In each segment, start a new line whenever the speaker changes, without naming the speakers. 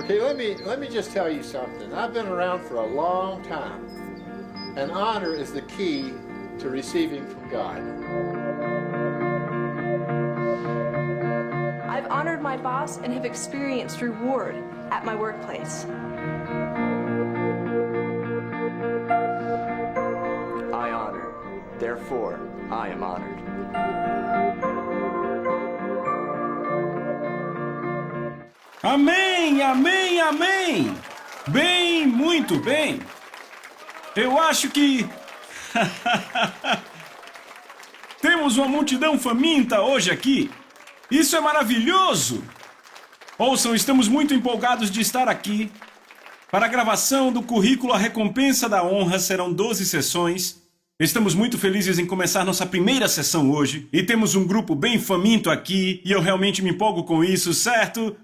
Okay, let me just tell you something. I've been around for a long time, and honor is the key to receiving from God.
I've honored my boss and have experienced reward at my workplace.
I honor, therefore I am honored.
Amém, amém, amém! Bem, muito bem! Eu acho que... temos uma multidão faminta hoje aqui. Isso é maravilhoso! Ouçam, estamos muito empolgados de estar aqui. Para a gravação do currículo A Recompensa da Honra serão 12 sessões. Estamos muito felizes em começar nossa primeira sessão hoje. E temos um grupo bem faminto aqui, e eu realmente me empolgo com isso, certo?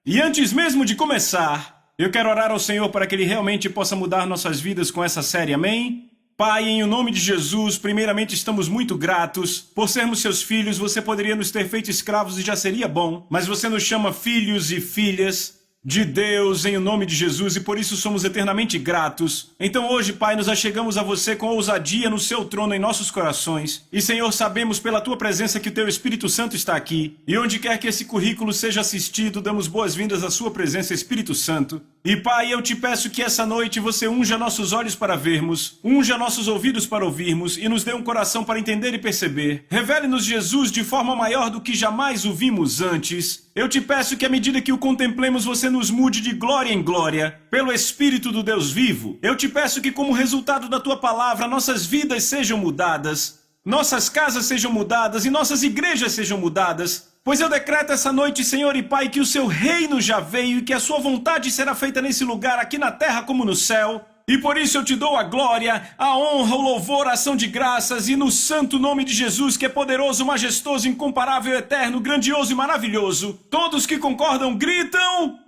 E antes mesmo de começar, eu quero orar ao Senhor para que Ele realmente possa mudar nossas vidas com essa série, amém? Pai, em o nome de Jesus, primeiramente estamos muito gratos por sermos seus filhos. Você poderia nos ter feito escravos e já seria bom, mas você nos chama filhos e filhas de Deus em o nome de Jesus e por isso somos eternamente gratos. Então hoje, Pai, nos achegamos a você com ousadia no seu trono em nossos corações. E, Senhor, sabemos pela tua presença que o teu Espírito Santo está aqui. E onde quer que esse currículo seja assistido, damos boas-vindas à sua presença, Espírito Santo. E, Pai, eu te peço que essa noite você unja nossos olhos para vermos, unja nossos ouvidos para ouvirmos e nos dê um coração para entender e perceber. Revele-nos Jesus de forma maior do que jamais o vimos antes. Eu te peço que à medida que o contemplemos, você nos mude de glória em glória, pelo Espírito do Deus vivo. Eu te peço que como resultado da tua palavra, nossas vidas sejam mudadas, nossas casas sejam mudadas e nossas igrejas sejam mudadas. Pois eu decreto essa noite, Senhor e Pai, que o seu reino já veio e que a sua vontade será feita nesse lugar, aqui na terra como no céu. E por isso eu te dou a glória, a honra, o louvor, a ação de graças e no santo nome de Jesus, que é poderoso, majestoso, incomparável, eterno, grandioso e maravilhoso. Todos que concordam gritam...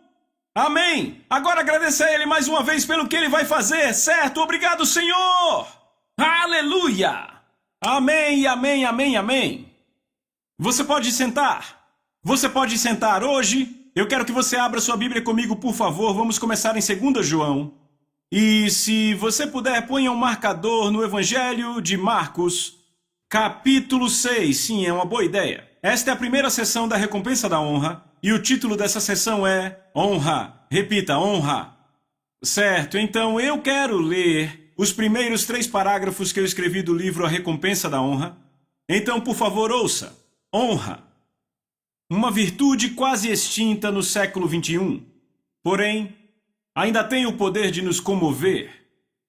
Amém! Agora agradeça a Ele mais uma vez pelo que Ele vai fazer, certo? Obrigado, Senhor! Aleluia! Amém, amém, amém, amém! Você pode sentar. Você pode sentar hoje. Eu quero que você abra sua Bíblia comigo, por favor. Vamos começar em 2 João. E se você puder, ponha um marcador no Evangelho de Marcos, capítulo 6. Sim, é uma boa ideia. Esta é a primeira sessão da Recompensa da Honra. E o título dessa sessão é Honra. Repita, honra. Certo, então eu quero ler os primeiros 3 parágrafos que eu escrevi do livro A Recompensa da Honra. Então, por favor, ouça. Honra. Uma virtude quase extinta no século XXI. Porém, ainda tem o poder de nos comover.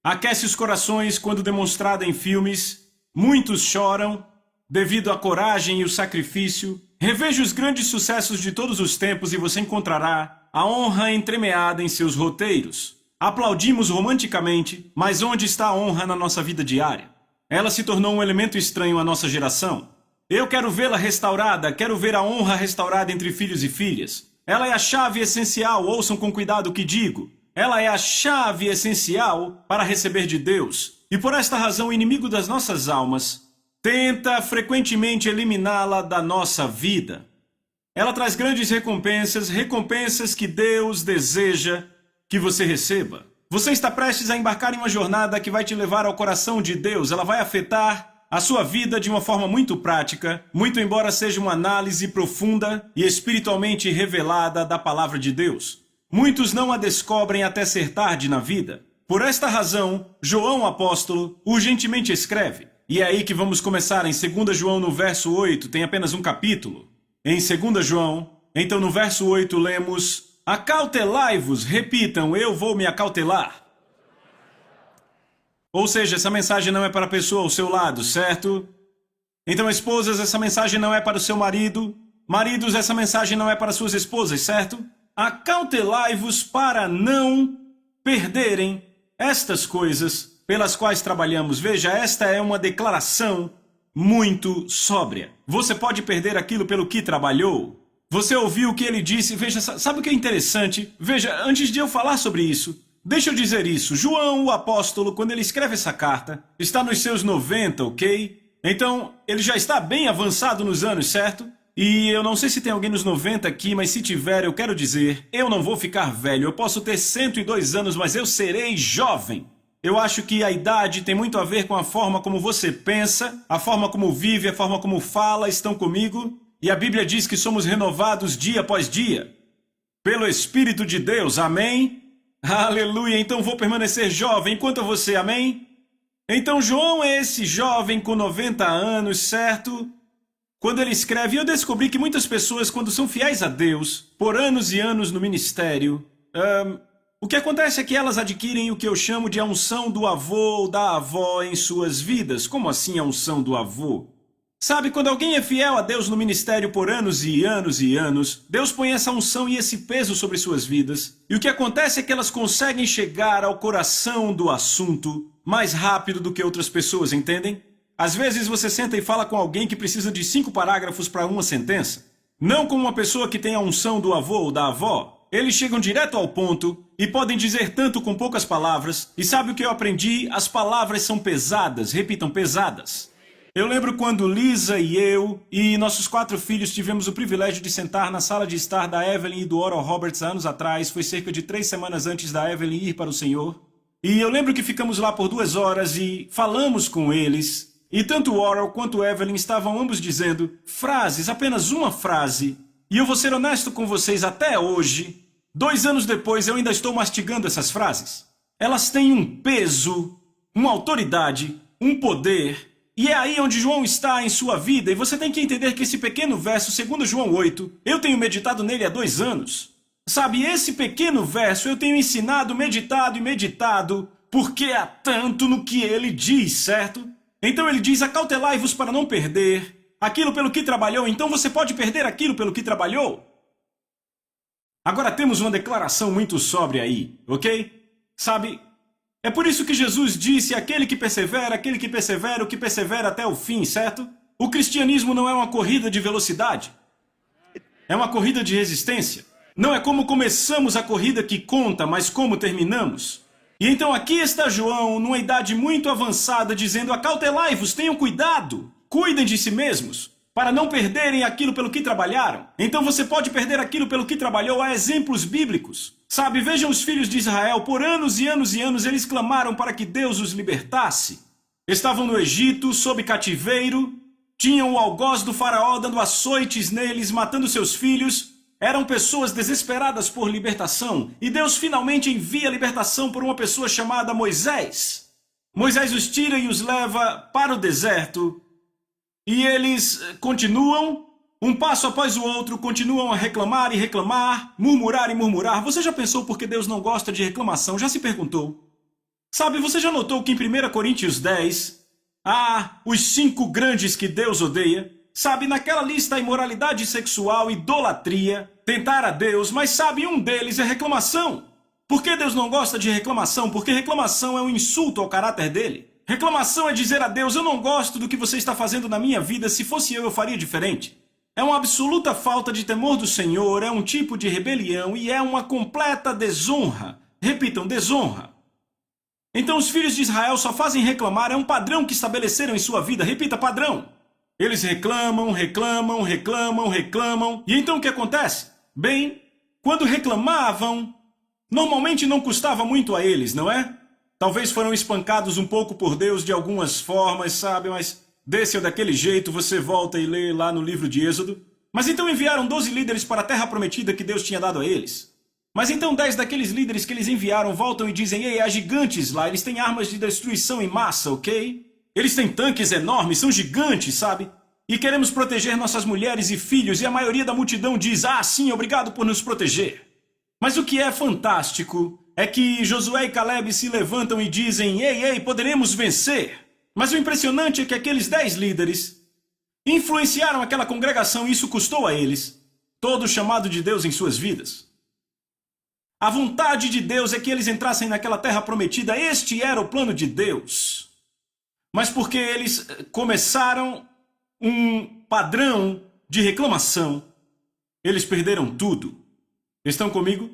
Aquece os corações quando demonstrada em filmes. Muitos choram devido à coragem e o sacrifício. Reveja os grandes sucessos de todos os tempos e você encontrará a honra entremeada em seus roteiros. Aplaudimos romanticamente, mas onde está a honra na nossa vida diária? Ela se tornou um elemento estranho à nossa geração. Eu quero vê-la restaurada, quero ver a honra restaurada entre filhos e filhas. Ela é a chave essencial, ouçam com cuidado o que digo. Ela é a chave essencial para receber de Deus. E por esta razão o inimigo das nossas almas tenta frequentemente eliminá-la da nossa vida. Ela traz grandes recompensas, recompensas que Deus deseja que você receba. Você está prestes a embarcar em uma jornada que vai te levar ao coração de Deus. Ela vai afetar a sua vida de uma forma muito prática, muito embora seja uma análise profunda e espiritualmente revelada da palavra de Deus. Muitos não a descobrem até ser tarde na vida. Por esta razão, João apóstolo urgentemente escreve. E é aí que vamos começar em 2 João no verso 8, tem apenas um capítulo. Em 2 João, então no verso 8 lemos: acautelai-vos, repitam, eu vou me acautelar. Ou seja, essa mensagem não é para a pessoa ao seu lado, certo? Então, esposas, essa mensagem não é para o seu marido. Maridos, essa mensagem não é para suas esposas, certo? Acautelai-vos para não perderem estas coisas pelas quais trabalhamos. Veja, esta é uma declaração muito sóbria. Você pode perder aquilo pelo que trabalhou. Você ouviu o que ele disse. Veja, sabe o que é interessante? Veja, antes de eu falar sobre isso, deixa eu dizer isso. João, o apóstolo, quando ele escreve essa carta, está nos seus 90, ok? Então, ele já está bem avançado nos anos, certo? E eu não sei se tem alguém nos 90 aqui, mas se tiver, eu quero dizer, eu não vou ficar velho. Eu posso ter 102 anos, mas eu serei jovem. Eu acho que a idade tem muito a ver com a forma como você pensa, a forma como vive, a forma como fala. Estão comigo? E a Bíblia diz que somos renovados dia após dia pelo Espírito de Deus. Amém? Aleluia. Então vou permanecer jovem enquanto você. Amém? Então João é esse jovem com 90 anos, certo? Quando ele escreve, eu descobri que muitas pessoas, quando são fiéis a Deus, por anos e anos no ministério, o que acontece é que elas adquirem o que eu chamo de a unção do avô ou da avó em suas vidas. Como assim a unção do avô? Sabe, quando alguém é fiel a Deus no ministério por anos e anos e anos, Deus põe essa unção e esse peso sobre suas vidas. E o que acontece é que elas conseguem chegar ao coração do assunto mais rápido do que outras pessoas, entendem? Às vezes você senta e fala com alguém que precisa de 5 parágrafos para uma sentença. Não com uma pessoa que tem a unção do avô ou da avó. Eles chegam direto ao ponto e podem dizer tanto com poucas palavras. E sabe o que eu aprendi? As palavras são pesadas. Repitam, pesadas. Eu lembro quando Lisa e eu e nossos 4 filhos tivemos o privilégio de sentar na sala de estar da Evelyn e do Oral Roberts anos atrás. Foi cerca de 3 semanas antes da Evelyn ir para o Senhor. E eu lembro que ficamos lá por 2 horas e falamos com eles. E tanto Oral quanto Evelyn estavam ambos dizendo frases, apenas uma frase. E eu vou ser honesto com vocês, até hoje, 2 anos depois, eu ainda estou mastigando essas frases. Elas têm um peso, uma autoridade, um poder. E é aí onde João está em sua vida. E você tem que entender que esse pequeno verso, segundo João 8, eu tenho meditado nele há 2 anos. Sabe, esse pequeno verso eu tenho ensinado, meditado e meditado, porque há tanto no que ele diz, certo? Então ele diz, acautelai-vos para não perder aquilo pelo que trabalhou. Então você pode perder aquilo pelo que trabalhou. Agora temos uma declaração muito sóbria aí, ok? Sabe, é por isso que Jesus disse, aquele que persevera, o que persevera até o fim, certo? O cristianismo não é uma corrida de velocidade. É uma corrida de resistência. Não é como começamos a corrida que conta, mas como terminamos. E então aqui está João, numa idade muito avançada, dizendo, acautelai-vos, tenham cuidado, cuidem de si mesmos, para não perderem aquilo pelo que trabalharam. Então você pode perder aquilo pelo que trabalhou. Há exemplos bíblicos. Sabe, vejam os filhos de Israel, por anos e anos e anos eles clamaram para que Deus os libertasse. Estavam no Egito, sob cativeiro, tinham o algoz do faraó dando açoites neles, matando seus filhos. Eram pessoas desesperadas por libertação, e Deus finalmente envia a libertação por uma pessoa chamada Moisés. Moisés os tira e os leva para o deserto, e eles continuam, um passo após o outro, continuam a reclamar e reclamar, murmurar e murmurar. Você já pensou por que Deus não gosta de reclamação? Já se perguntou? Sabe, você já notou que em 1 Coríntios 10, há os 5 grandes que Deus odeia? Sabe, naquela lista a imoralidade sexual, idolatria, tentar a Deus, mas sabe, um deles é reclamação. Por que Deus não gosta de reclamação? Porque reclamação é um insulto ao caráter dele. Reclamação é dizer a Deus, eu não gosto do que você está fazendo na minha vida, se fosse eu faria diferente. É uma absoluta falta de temor do Senhor, é um tipo de rebelião e é uma completa desonra. Repitam, desonra. Então os filhos de Israel só fazem reclamar, é um padrão que estabeleceram em sua vida. Repita, padrão. Eles reclamam, reclamam, reclamam, reclamam. E então o que acontece? Bem, quando reclamavam, normalmente não custava muito a eles, não é? Talvez foram espancados um pouco por Deus de algumas formas, sabe? Mas desse ou daquele jeito você volta e lê lá no livro de Êxodo. Mas então enviaram 12 líderes para a terra prometida que Deus tinha dado a eles. Mas então 10 daqueles líderes que eles enviaram voltam e dizem, ei, há gigantes lá, eles têm armas de destruição em massa, ok? Eles têm tanques enormes, são gigantes, sabe? E queremos proteger nossas mulheres e filhos, e a maioria da multidão diz, ah, sim, obrigado por nos proteger. Mas o que é fantástico é que Josué e Caleb se levantam e dizem, ei, poderemos vencer. Mas o impressionante é que aqueles 10 líderes influenciaram aquela congregação e isso custou a eles todo o chamado de Deus em suas vidas. A vontade de Deus é que eles entrassem naquela terra prometida, este era o plano de Deus. Mas porque eles começaram um padrão de reclamação, eles perderam tudo. Estão comigo?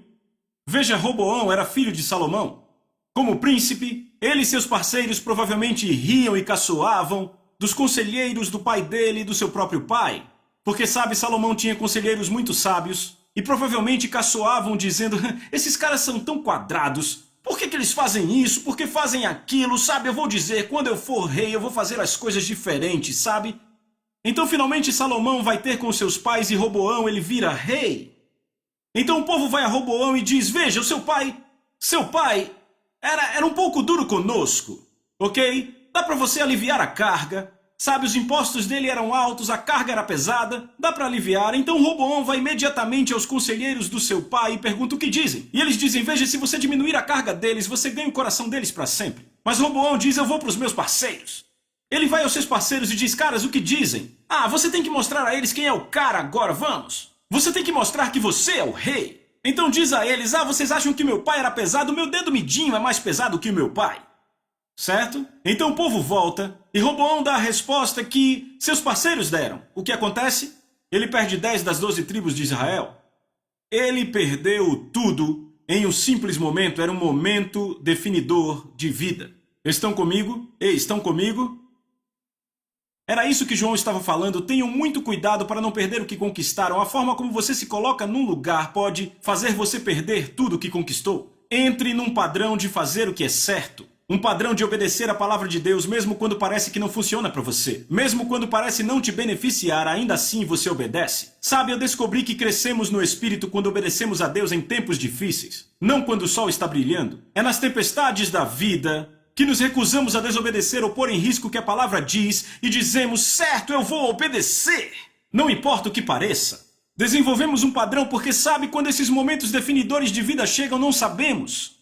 Veja, Roboão era filho de Salomão. Como príncipe, ele e seus parceiros provavelmente riam e caçoavam dos conselheiros do pai dele e do seu próprio pai. Porque, sabe, Salomão tinha conselheiros muito sábios e provavelmente caçoavam dizendo: esses caras são tão quadrados, por que eles fazem isso, por que fazem aquilo, sabe? Eu vou dizer, quando eu for rei, eu vou fazer as coisas diferentes, sabe? Então, finalmente, Salomão vai ter com seus pais e Roboão, ele vira rei. Então o povo vai a Roboão e diz: veja, o seu pai era um pouco duro conosco, ok? Dá para você aliviar a carga. Sabe, os impostos dele eram altos, a carga era pesada, dá para aliviar. Então Roboão vai imediatamente aos conselheiros do seu pai e pergunta o que dizem. E eles dizem: veja, se você diminuir a carga deles, você ganha o coração deles para sempre. Mas Roboão diz: eu vou para os meus parceiros. Ele vai aos seus parceiros e diz: caras, o que dizem? Ah, você tem que mostrar a eles quem é o cara agora, vamos. Você tem que mostrar que você é o rei. Então diz a eles: ah, vocês acham que meu pai era pesado? Meu dedo midinho é mais pesado que o meu pai. Certo? Então o povo volta e Roboão dá a resposta que seus parceiros deram. O que acontece? Ele perde 10 das 12 tribos de Israel. Ele perdeu tudo em um simples momento. Era um momento definidor de vida. Estão comigo? Ei, estão comigo? Era isso que João estava falando. Tenham muito cuidado para não perder o que conquistaram. A forma como você se coloca num lugar pode fazer você perder tudo o que conquistou. Entre num padrão de fazer o que é certo. Um padrão de obedecer a palavra de Deus, mesmo quando parece que não funciona para você. Mesmo quando parece não te beneficiar, ainda assim você obedece. Sabe, eu descobri que crescemos no Espírito quando obedecemos a Deus em tempos difíceis. Não quando o sol está brilhando. É nas tempestades da vida que nos recusamos a desobedecer ou pôr em risco o que a palavra diz e dizemos: certo, eu vou obedecer. Não importa o que pareça. Desenvolvemos um padrão porque, sabe, quando esses momentos definidores de vida chegam, não sabemos.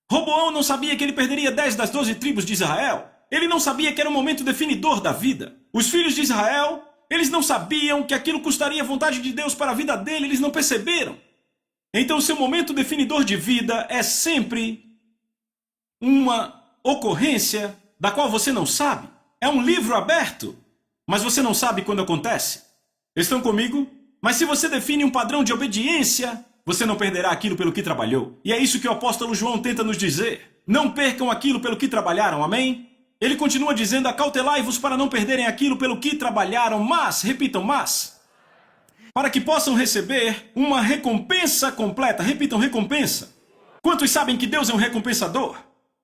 Roboão não sabia que ele perderia 10 das 12 tribos de Israel. Ele não sabia que era um momento definidor da vida. Os filhos de Israel, eles não sabiam que aquilo custaria a vontade de Deus para a vida dele, eles não perceberam. Então, seu momento definidor de vida é sempre uma ocorrência da qual você não sabe. É um livro aberto, mas você não sabe quando acontece. Estão comigo? Mas se você define um padrão de obediência, você não perderá aquilo pelo que trabalhou. E é isso que o apóstolo João tenta nos dizer. Não percam aquilo pelo que trabalharam, amém? Ele continua dizendo: acautelai-vos para não perderem aquilo pelo que trabalharam, mas, repitam, mas, para que possam receber uma recompensa completa. Repitam, recompensa. Quantos sabem que Deus é um recompensador?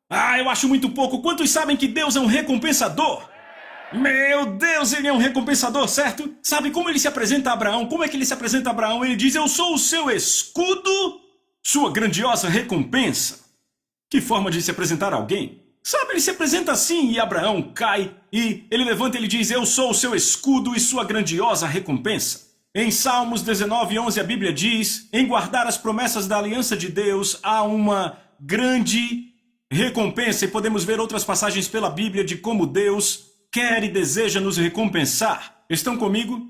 Ah, eu acho muito pouco. Quantos sabem que Deus é um recompensador? Meu Deus, ele é um recompensador, certo? Sabe como ele se apresenta a Abraão? Como é que ele se apresenta a Abraão? Ele diz: eu sou o seu escudo, sua grandiosa recompensa. Que forma de se apresentar a alguém? Sabe, ele se apresenta assim e Abraão cai e ele levanta e ele diz: eu sou o seu escudo e sua grandiosa recompensa. Em Salmos 19:11 a Bíblia diz: em guardar as promessas da aliança de Deus há uma grande recompensa. E podemos ver outras passagens pela Bíblia de como Deus quer e deseja nos recompensar. Estão comigo?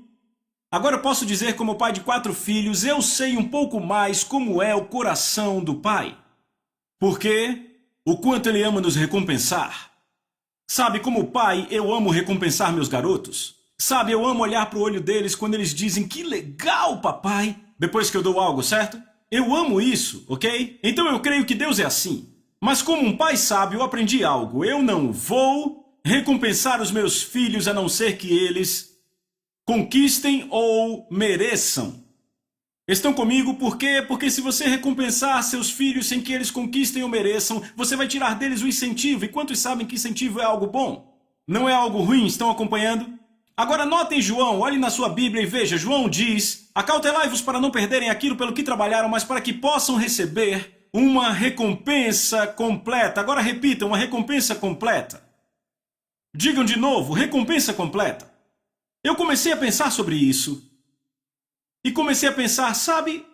Agora eu posso dizer, como pai de 4 filhos, eu sei um pouco mais como é o coração do pai. Porque o quanto ele ama nos recompensar. Sabe, como pai, eu amo recompensar meus garotos. Sabe, eu amo olhar para o olho deles quando eles dizem: que legal, papai, depois que eu dou algo, certo? Eu amo isso, ok? Então eu creio que Deus é assim. Mas como um pai sábio, eu aprendi algo. Eu não vou recompensar os meus filhos a não ser que eles conquistem ou mereçam. Estão comigo? Por quê? Porque se você recompensar seus filhos sem que eles conquistem ou mereçam, você vai tirar deles o incentivo. E quantos sabem que incentivo é algo bom? Não é algo ruim? Estão acompanhando? Agora notem João, olhe na sua Bíblia e veja. João diz: acautelai-vos para não perderem aquilo pelo que trabalharam, mas para que possam receber uma recompensa completa. Agora repitam: uma recompensa completa. Digam de novo: recompensa completa. Eu comecei a pensar sobre isso. E comecei a pensar, sabe,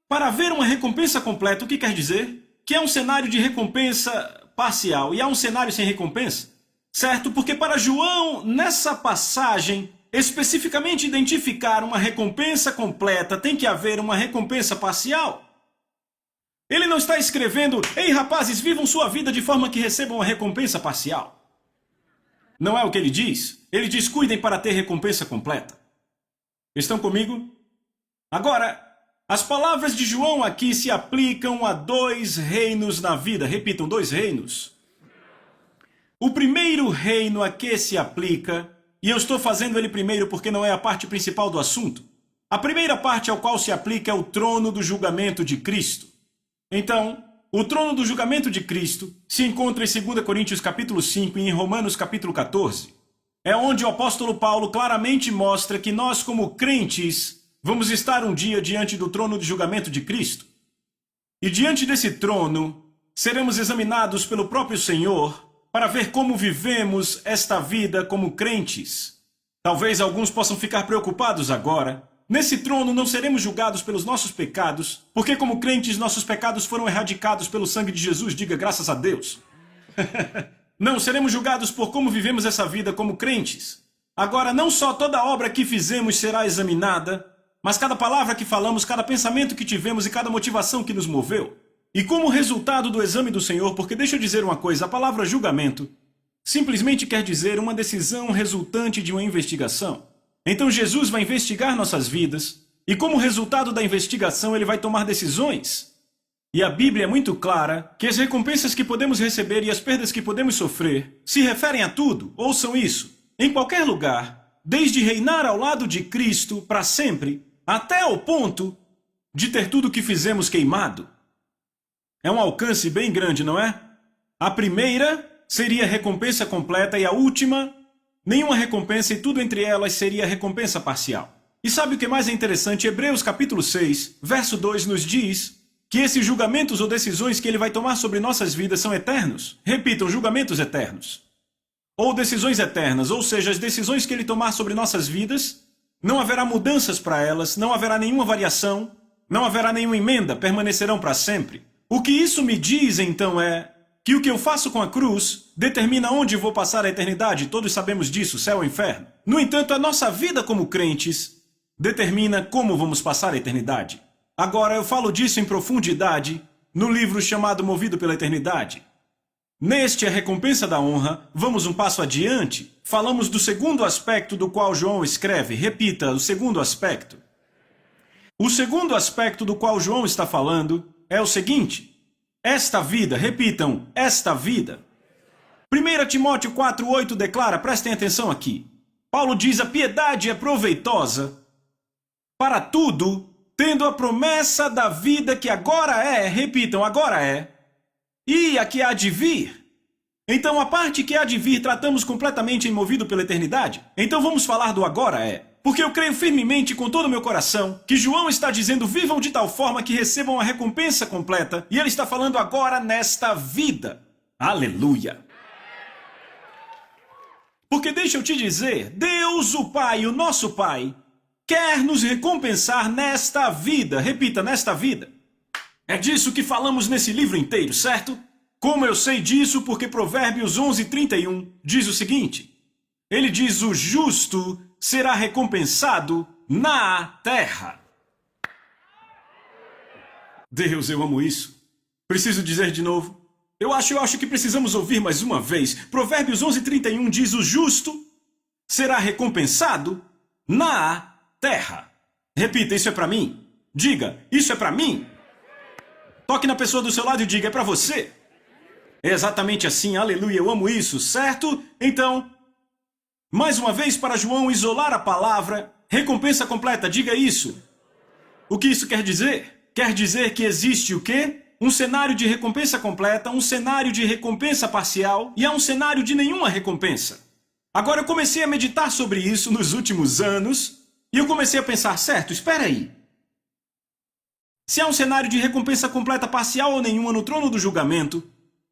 para haver uma recompensa completa, o que quer dizer? Que é um cenário de recompensa parcial e há um cenário sem recompensa. Certo? Porque para João, nessa passagem, especificamente identificar uma recompensa completa, tem que haver uma recompensa parcial. Ele não está escrevendo: ei rapazes, vivam sua vida de forma que recebam uma recompensa parcial. Não é o que ele diz. Ele diz: cuidem para ter recompensa completa. Estão comigo? Agora, as palavras de João aqui se aplicam a 2 reinos na vida. Repitam: 2 reinos. O primeiro reino a que se aplica E eu estou fazendo ele primeiro porque não é a parte principal do assunto. A primeira parte ao qual se aplica é o trono do julgamento de Cristo. Então, o trono do julgamento de Cristo se encontra em 2 Coríntios capítulo 5 e em Romanos capítulo 14. É onde o apóstolo Paulo claramente mostra que nós, como crentes, vamos estar um dia diante do trono de julgamento de Cristo. E diante desse trono, seremos examinados pelo próprio Senhor para ver como vivemos esta vida como crentes. Talvez alguns possam ficar preocupados agora. Nesse trono não seremos julgados pelos nossos pecados, porque como crentes nossos pecados foram erradicados pelo sangue de Jesus, diga graças a Deus. Não, seremos julgados por como vivemos essa vida como crentes. Agora, não só toda obra que fizemos será examinada, mas cada palavra que falamos, cada pensamento que tivemos e cada motivação que nos moveu. E como resultado do exame do Senhor, porque deixa eu dizer uma coisa, a palavra julgamento simplesmente quer dizer uma decisão resultante de uma investigação. Então Jesus vai investigar nossas vidas, e como resultado da investigação ele vai tomar decisões. E a Bíblia é muito clara que as recompensas que podemos receber e as perdas que podemos sofrer se referem a tudo, ouçam isso, em qualquer lugar, desde reinar ao lado de Cristo para sempre, até ao ponto de ter tudo o que fizemos queimado. É um alcance bem grande, não é? A primeira seria recompensa completa e a última, nenhuma recompensa e tudo entre elas seria recompensa parcial. E sabe o que mais é interessante? Hebreus capítulo 6, verso 2 nos diz que esses julgamentos ou decisões que ele vai tomar sobre nossas vidas são eternos. Repitam, julgamentos eternos. Ou decisões eternas, ou seja, as decisões que ele tomar sobre nossas vidas, não haverá mudanças para elas, não haverá nenhuma variação, não haverá nenhuma emenda, permanecerão para sempre. O que isso me diz, então, é que o que eu faço com a cruz determina onde vou passar a eternidade, todos sabemos disso, céu ou inferno. No entanto, a nossa vida como crentes determina como vamos passar a eternidade. Agora, eu falo disso em profundidade no livro chamado Movido pela Eternidade. Neste, a recompensa da honra, vamos um passo adiante, falamos do segundo aspecto do qual João escreve. Repita, o segundo aspecto. O segundo aspecto do qual João está falando é o seguinte: esta vida, repitam, esta vida. 1 Timóteo 4,8 declara, prestem atenção aqui. Paulo diz, a piedade é proveitosa para tudo, tendo a promessa da vida que agora é, repitam, agora é, e a que há de vir. Então a parte que há de vir tratamos completamente em Movido pela Eternidade. Então vamos falar do agora é. Porque eu creio firmemente com todo o meu coração que João está dizendo vivam de tal forma que recebam a recompensa completa. E ele está falando agora nesta vida. Aleluia! Porque deixa eu te dizer, Deus o Pai, o nosso Pai, quer nos recompensar nesta vida. Repita, nesta vida. É disso que falamos nesse livro inteiro, certo? Como eu sei disso? Porque Provérbios 11:31 diz o seguinte. Ele diz, o justo será recompensado na terra. Deus, eu amo isso. Preciso dizer de novo. Eu acho que precisamos ouvir mais uma vez. Provérbios 11:31 diz, o justo será recompensado na terra. Repita, isso é para mim. Diga, isso é para mim. Toque na pessoa do seu lado e diga, é para você. É exatamente assim, aleluia, eu amo isso, certo? Então, mais uma vez para João isolar a palavra, recompensa completa, diga isso. O que isso quer dizer? Quer dizer que existe o quê? Um cenário de recompensa completa, um cenário de recompensa parcial e há um cenário de nenhuma recompensa. Agora eu comecei a meditar sobre isso nos últimos anos e eu comecei a pensar, certo, espera aí. Se há um cenário de recompensa completa, parcial ou nenhuma no trono do julgamento,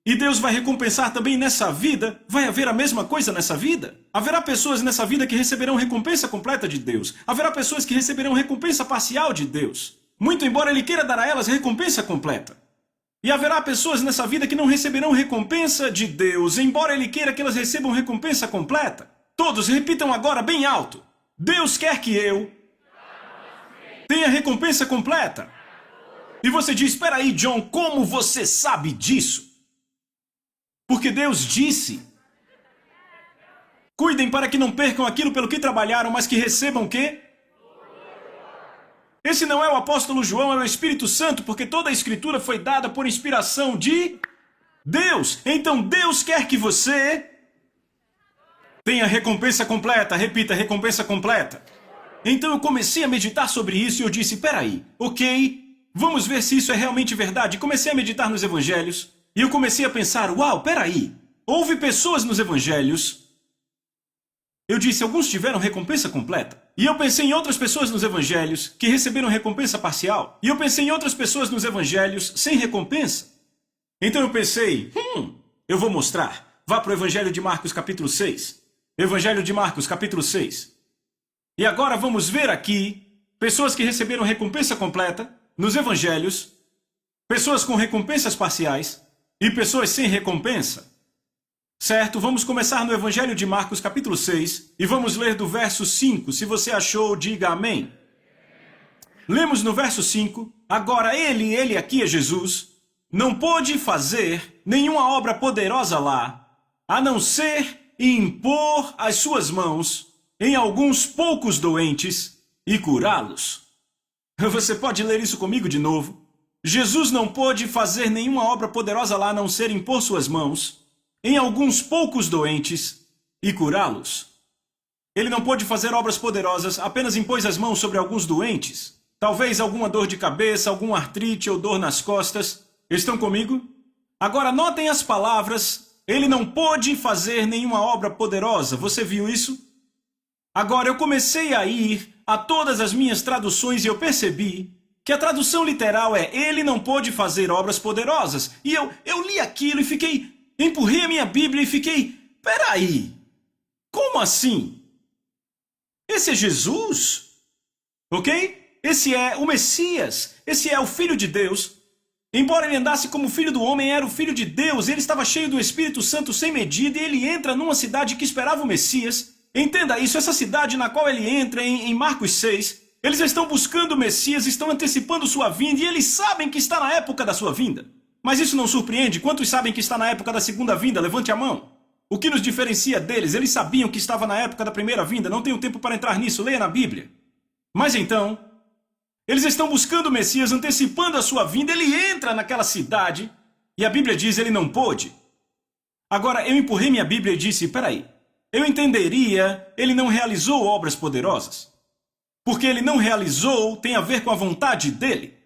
e Deus vai recompensar também nessa vida, vai haver a mesma coisa nessa vida? Haverá pessoas nessa vida que receberão recompensa completa de Deus. Haverá pessoas que receberão recompensa parcial de Deus. Muito embora Ele queira dar a elas recompensa completa. E haverá pessoas nessa vida que não receberão recompensa de Deus, embora Ele queira que elas recebam recompensa completa. Todos repitam agora bem alto. Deus quer que eu tenha recompensa completa. E você diz, espera aí, John, como você sabe disso? Porque Deus disse, cuidem para que não percam aquilo pelo que trabalharam, mas que recebam o quê? Esse não é o apóstolo João, é o Espírito Santo, porque toda a Escritura foi dada por inspiração de Deus. Então Deus quer que você Tem a recompensa completa, repita, recompensa completa. Então eu comecei a meditar sobre isso e eu disse, peraí, ok, vamos ver se isso é realmente verdade. Comecei a meditar nos evangelhos e eu comecei a pensar, uau, peraí, houve pessoas nos evangelhos. Eu disse, alguns tiveram recompensa completa. E eu pensei em outras pessoas nos evangelhos que receberam recompensa parcial. E eu pensei em outras pessoas nos evangelhos sem recompensa. Então eu pensei, eu vou mostrar. Vá para o Evangelho de Marcos capítulo 6. Evangelho de Marcos capítulo 6. E agora vamos ver aqui pessoas que receberam recompensa completa nos evangelhos, pessoas com recompensas parciais e pessoas sem recompensa. Certo? Vamos começar no Evangelho de Marcos, capítulo 6, e vamos ler do verso 5. Se você achou, diga amém. Lemos no verso 5. Agora ele aqui é Jesus, não pôde fazer nenhuma obra poderosa lá, a não ser impor as suas mãos em alguns poucos doentes e curá-los. Você pode ler isso comigo de novo? Jesus não pôde fazer nenhuma obra poderosa lá, a não ser impor suas mãos em alguns poucos doentes e curá-los. Ele não pôde fazer obras poderosas, apenas impôs as mãos sobre alguns doentes. Talvez alguma dor de cabeça, alguma artrite ou dor nas costas. Estão comigo? Agora notem as palavras. Ele não pôde fazer nenhuma obra poderosa. Você viu isso? Agora eu comecei a ir a todas as minhas traduções e eu percebi que a tradução literal é ele não pôde fazer obras poderosas. E eu li aquilo e empurrei a minha Bíblia e fiquei, peraí, como assim? Esse é Jesus? Ok? Esse é o Messias, esse é o Filho de Deus. Embora ele andasse como filho do homem, era o Filho de Deus, ele estava cheio do Espírito Santo sem medida e ele entra numa cidade que esperava o Messias. Entenda isso, essa cidade na qual ele entra em Marcos 6, eles estão buscando o Messias, estão antecipando sua vinda e eles sabem que está na época da sua vinda. Mas isso não surpreende? Quantos sabem que está na época da segunda vinda? Levante a mão. O que nos diferencia deles? Eles sabiam que estava na época da primeira vinda. Não tenho tempo para entrar nisso. Leia na Bíblia. Mas então, eles estão buscando o Messias, antecipando a sua vinda. Ele entra naquela cidade e a Bíblia diz ele não pôde. Agora, eu empurrei minha Bíblia e disse, peraí, eu entenderia, ele não realizou obras poderosas. Porque ele não realizou tem a ver com a vontade dele.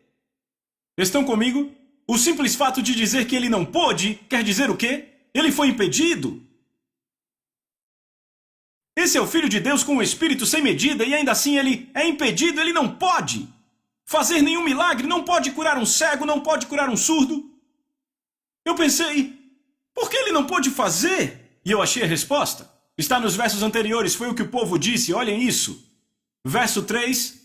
Estão comigo? O simples fato de dizer que ele não pôde quer dizer o quê? Ele foi impedido. Esse é o Filho de Deus com o Espírito sem medida e ainda assim ele é impedido, ele não pode fazer nenhum milagre, não pode curar um cego, não pode curar um surdo. Eu pensei, por que ele não pôde fazer? E eu achei a resposta. Está nos versos anteriores, foi o que o povo disse, olhem isso. Verso 3.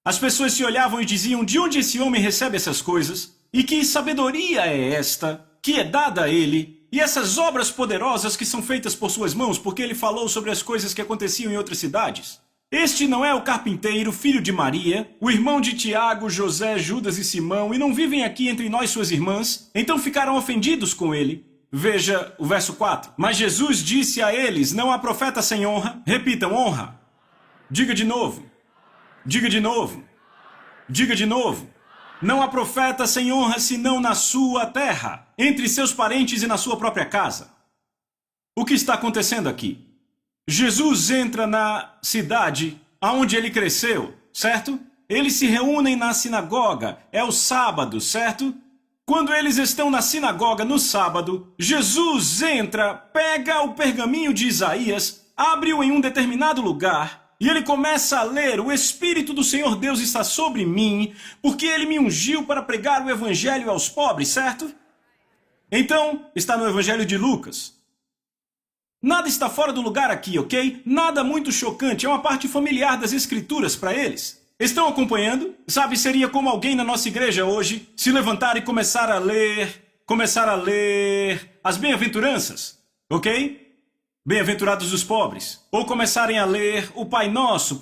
As pessoas se olhavam e diziam, de onde esse homem recebe essas coisas? E que sabedoria é esta que é dada a ele? E essas obras poderosas que são feitas por suas mãos, porque ele falou sobre as coisas que aconteciam em outras cidades? Este não é o carpinteiro, filho de Maria, o irmão de Tiago, José, Judas e Simão, e não vivem aqui entre nós suas irmãs? Então ficaram ofendidos com ele. Veja o verso 4. Mas Jesus disse a eles, não há profeta sem honra. Repitam, honra. Diga de novo. Diga de novo. Diga de novo. Não há profeta sem honra senão na sua terra, entre seus parentes e na sua própria casa. O que está acontecendo aqui? Jesus entra na cidade aonde ele cresceu, certo? Eles se reúnem na sinagoga, é o sábado, certo? Quando eles estão na sinagoga no sábado, Jesus entra, pega o pergaminho de Isaías, abre-o em um determinado lugar, e ele começa a ler, o Espírito do Senhor Deus está sobre mim, porque ele me ungiu para pregar o Evangelho aos pobres, certo? Então, está no Evangelho de Lucas. Nada está fora do lugar aqui, ok? Nada muito chocante, é uma parte familiar das Escrituras para eles. Estão acompanhando? Sabe, seria como alguém na nossa igreja hoje se levantar e começar a ler as bem-aventuranças, ok? Bem-aventurados os pobres. Ou começarem a ler o Pai Nosso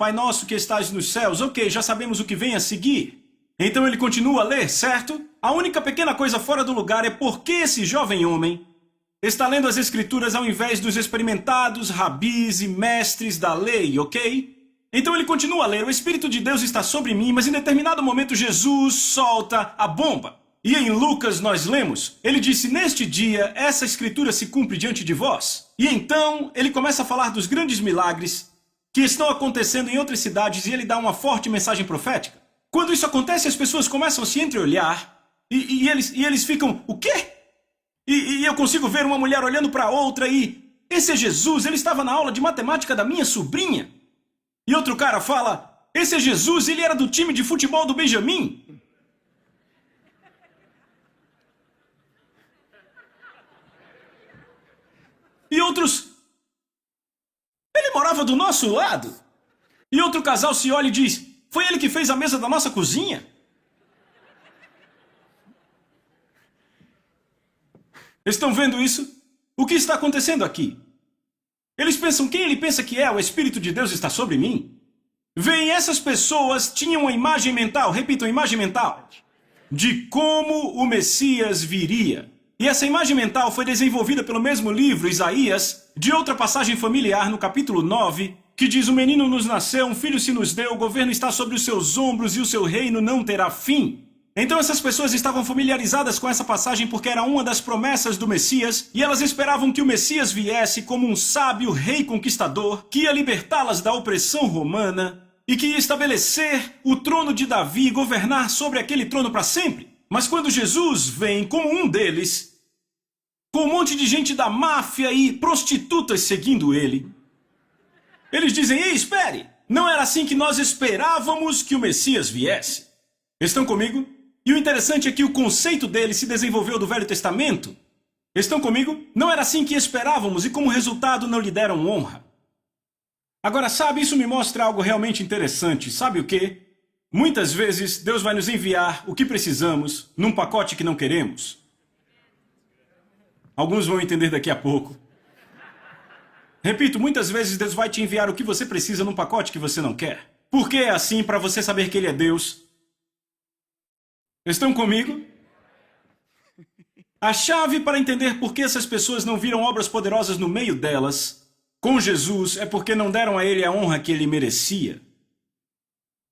que estás nos céus. Ok, já sabemos o que vem a seguir. Então ele continua a ler, certo? A única pequena coisa fora do lugar é porque esse jovem homem está lendo as Escrituras ao invés dos experimentados rabis e mestres da lei, ok? Então ele continua a ler, o Espírito de Deus está sobre mim, mas em determinado momento Jesus solta a bomba. E em Lucas nós lemos, ele disse, neste dia essa escritura se cumpre diante de vós. E então ele começa a falar dos grandes milagres que estão acontecendo em outras cidades e ele dá uma forte mensagem profética. Quando isso acontece, as pessoas começam a se entreolhar e eles ficam, o quê? E eu consigo ver uma mulher olhando para outra e, esse é Jesus, ele estava na aula de matemática da minha sobrinha. E outro cara fala, esse é Jesus, ele era do time de futebol do Benjamin. E outros, ele morava do nosso lado. E outro casal se olha e diz, foi ele que fez a mesa da nossa cozinha? Estão vendo isso? O que está acontecendo aqui? Eles pensam, quem ele pensa que é? O Espírito de Deus está sobre mim? Veem, essas pessoas tinham uma imagem mental, repitam, imagem mental, de como o Messias viria. E essa imagem mental foi desenvolvida pelo mesmo livro, Isaías, de outra passagem familiar no capítulo 9, que diz, o menino nos nasceu, um filho se nos deu, o governo está sobre os seus ombros e o seu reino não terá fim. Então essas pessoas estavam familiarizadas com essa passagem porque era uma das promessas do Messias e elas esperavam que o Messias viesse como um sábio rei conquistador que ia libertá-las da opressão romana e que ia estabelecer o trono de Davi e governar sobre aquele trono para sempre. Mas quando Jesus vem como um deles, com um monte de gente da máfia e prostitutas seguindo ele, eles dizem, ei, espere, não era assim que nós esperávamos que o Messias viesse. Estão comigo? E o interessante é que o conceito dele se desenvolveu do Velho Testamento. Estão comigo? Não era assim que esperávamos e como resultado não lhe deram honra. Agora, sabe, isso me mostra algo realmente interessante. Sabe o quê? Muitas vezes Deus vai nos enviar o que precisamos num pacote que não queremos. Alguns vão entender daqui a pouco. Repito, muitas vezes Deus vai te enviar o que você precisa num pacote que você não quer. Por que é assim? Para você saber que Ele é Deus. Estão comigo? A chave para entender por que essas pessoas não viram obras poderosas no meio delas, com Jesus, é porque não deram a Ele a honra que Ele merecia.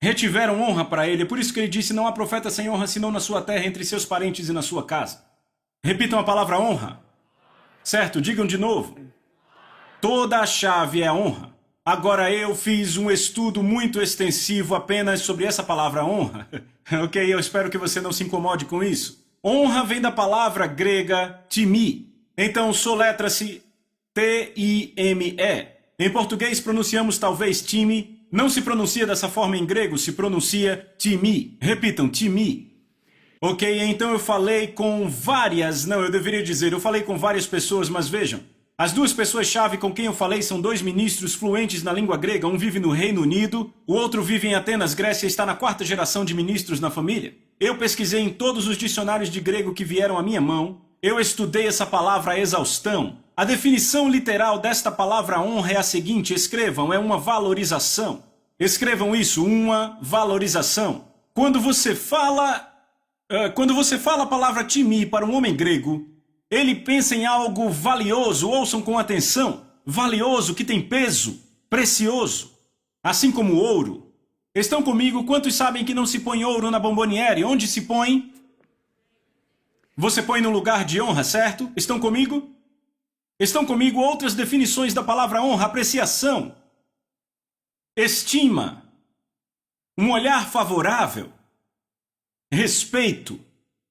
Retiveram honra para Ele, é por isso que Ele disse, não há profeta sem honra senão na sua terra, entre seus parentes e na sua casa. Repitam a palavra honra. Certo? Digam de novo. Toda a chave é a honra. Agora eu fiz um estudo muito extensivo apenas sobre essa palavra honra. Ok, eu espero que você não se incomode com isso. Honra vem da palavra grega timi. Então soletra-se T-I-M-E. Em português pronunciamos talvez time. Não se pronuncia dessa forma em grego, se pronuncia timi. Repitam, timi. Ok, então eu falei com eu falei com várias pessoas, mas vejam. As duas pessoas-chave com quem eu falei são dois ministros fluentes na língua grega. Um vive no Reino Unido, o outro vive em Atenas, Grécia e está na 4ª geração de ministros na família. Eu pesquisei em todos os dicionários de grego que vieram à minha mão. Eu estudei essa palavra à exaustão. A definição literal desta palavra honra é a seguinte, escrevam, é uma valorização. Escrevam isso, uma valorização. Quando você fala a palavra timi para um homem grego, ele pensa em algo valioso, ouçam com atenção, valioso, que tem peso, precioso, assim como ouro. Estão comigo? Quantos sabem que não se põe ouro na bomboniere? Onde se põe? Você põe no lugar de honra, certo? Estão comigo? Estão comigo outras definições da palavra honra, apreciação, estima, um olhar favorável, respeito.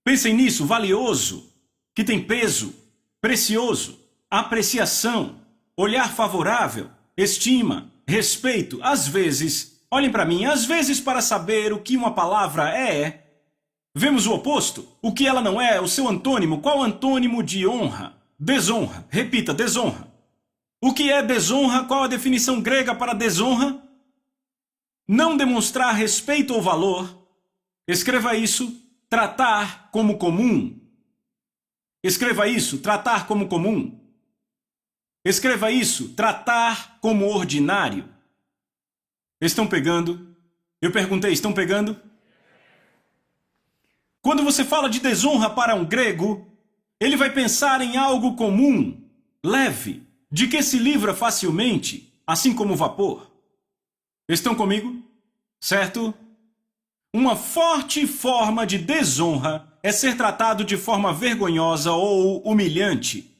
Pensem nisso, valioso, que tem peso, precioso, apreciação, olhar favorável, estima, respeito. Às vezes, olhem para mim, às vezes para saber o que uma palavra é, vemos o oposto. O que ela não é, o seu antônimo. Qual o antônimo de honra? Desonra. Repita, desonra. O que é desonra? Qual a definição grega para desonra? Não demonstrar respeito ou valor. Escreva isso, tratar como comum. Escreva isso, tratar como comum. Escreva isso, tratar como ordinário. Estão pegando? Eu perguntei, estão pegando? Quando você fala de desonra para um grego, ele vai pensar em algo comum, leve, de que se livra facilmente, assim como o vapor. Estão comigo? Certo? Uma forte forma de desonra é ser tratado de forma vergonhosa ou humilhante,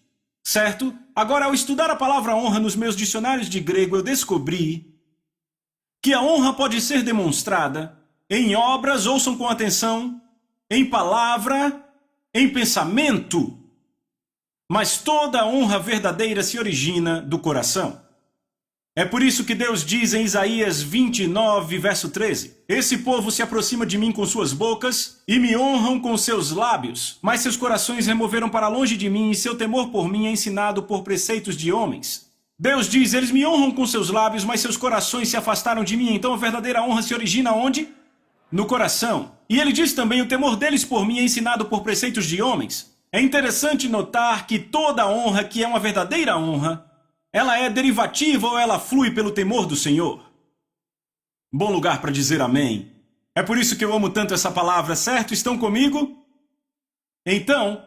certo? Agora, ao estudar a palavra honra nos meus dicionários de grego, eu descobri que a honra pode ser demonstrada em obras, ouçam com atenção, em palavra, em pensamento. Mas toda honra verdadeira se origina do coração. É por isso que Deus diz em Isaías 29, verso 13: Esse povo se aproxima de mim com suas bocas e me honram com seus lábios, mas seus corações removeram para longe de mim e seu temor por mim é ensinado por preceitos de homens. Deus diz, eles me honram com seus lábios, mas seus corações se afastaram de mim. Então a verdadeira honra se origina onde? No coração. E ele diz também, o temor deles por mim é ensinado por preceitos de homens. É interessante notar que toda honra que é uma verdadeira honra, ela é derivativa ou ela flui pelo temor do Senhor? Bom lugar para dizer amém. É por isso que eu amo tanto essa palavra, certo? Estão comigo? Então,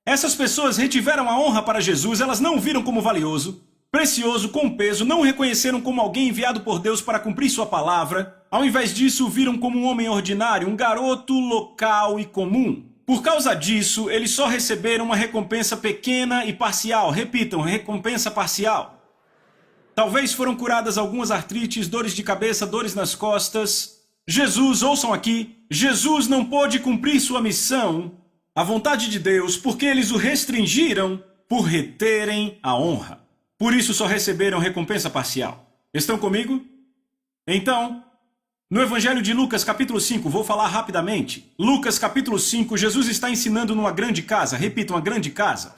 essas pessoas retiveram a honra para Jesus, elas não o viram como valioso, precioso, com peso, não o reconheceram como alguém enviado por Deus para cumprir sua palavra. Ao invés disso, o viram como um homem ordinário, um garoto local e comum. Por causa disso, eles só receberam uma recompensa pequena e parcial. Repitam, recompensa parcial. Talvez foram curadas algumas artrites, dores de cabeça, dores nas costas. Jesus, ouçam aqui, Jesus não pôde cumprir sua missão, a vontade de Deus, porque eles o restringiram por reterem a honra. Por isso só receberam recompensa parcial. Estão comigo? Então, no Evangelho de Lucas, capítulo 5, vou falar rapidamente. Lucas, capítulo 5, Jesus está ensinando numa grande casa. Repita, uma grande casa.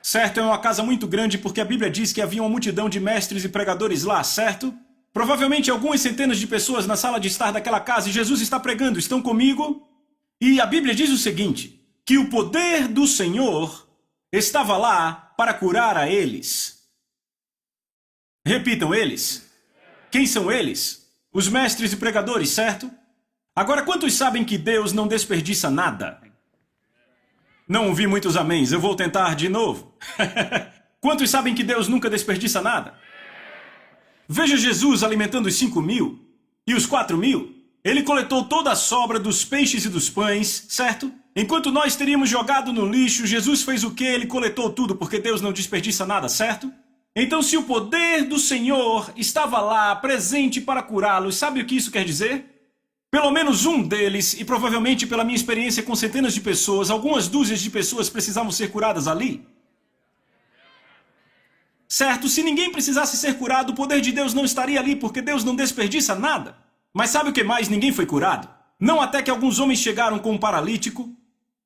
Certo, é uma casa muito grande porque a Bíblia diz que havia uma multidão de mestres e pregadores lá, certo? Provavelmente algumas centenas de pessoas na sala de estar daquela casa e Jesus está pregando. Estão comigo? E a Bíblia diz o seguinte, que o poder do Senhor estava lá para curar a eles. Repitam, eles. Quem são eles? Os mestres e pregadores, certo? Agora, quantos sabem que Deus não desperdiça nada? Não ouvi muitos améns, eu vou tentar de novo. Quantos sabem que Deus nunca desperdiça nada? Veja Jesus alimentando os 5.000 e os 4.000. Ele coletou toda a sobra dos peixes e dos pães, certo? Enquanto nós teríamos jogado no lixo, Jesus fez o quê? Ele coletou tudo, porque Deus não desperdiça nada, certo? Então, se o poder do Senhor estava lá, presente para curá-los, sabe o que isso quer dizer? Pelo menos um deles, e provavelmente pela minha experiência com centenas de pessoas, algumas dúzias de pessoas precisavam ser curadas ali. Certo? Se ninguém precisasse ser curado, o poder de Deus não estaria ali, porque Deus não desperdiça nada. Mas sabe o que mais? Ninguém foi curado. Não até que alguns homens chegaram com um paralítico,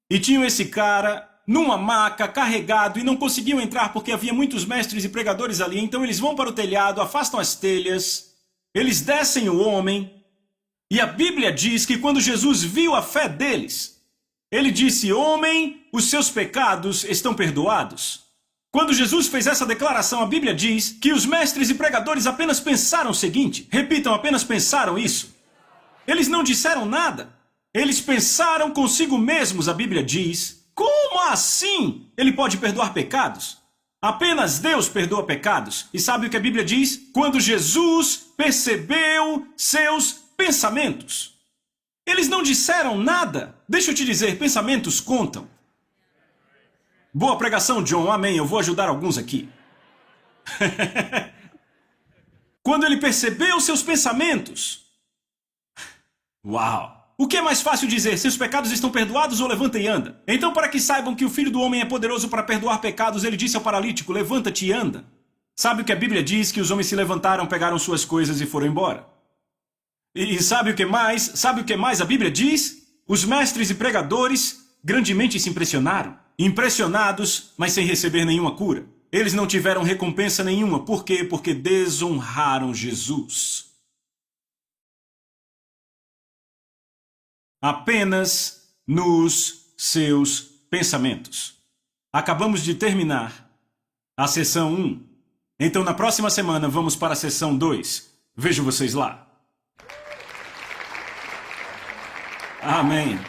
e tinham esse cara numa maca, carregado, e não conseguiam entrar porque havia muitos mestres e pregadores ali. Então eles vão para o telhado, afastam as telhas, eles descem o homem, e a Bíblia diz que quando Jesus viu a fé deles, ele disse, homem, os seus pecados estão perdoados. Quando Jesus fez essa declaração, a Bíblia diz que os mestres e pregadores apenas pensaram o seguinte, repitam, apenas pensaram isso. Eles não disseram nada, eles pensaram consigo mesmos, a Bíblia diz. Como assim? Ele pode perdoar pecados? Apenas Deus perdoa pecados. E sabe o que a Bíblia diz? Quando Jesus percebeu seus pensamentos. Eles não disseram nada. Deixa eu te dizer, pensamentos contam. Boa pregação, John. Amém. Eu vou ajudar alguns aqui. Quando ele percebeu seus pensamentos. Uau! O que é mais fácil dizer? Seus pecados estão perdoados ou levanta e anda? Então, para que saibam que o Filho do Homem é poderoso para perdoar pecados, ele disse ao paralítico, levanta-te e anda. Sabe o que a Bíblia diz? Que os homens se levantaram, pegaram suas coisas e foram embora. E sabe o que mais? Sabe o que mais a Bíblia diz? Os mestres e pregadores grandemente se impressionaram. Impressionados, mas sem receber nenhuma cura. Eles não tiveram recompensa nenhuma. Por quê? Porque desonraram Jesus. Apenas nos seus pensamentos. Acabamos de terminar a sessão 1. Então, na próxima semana, vamos para a sessão 2. Vejo vocês lá. Amém.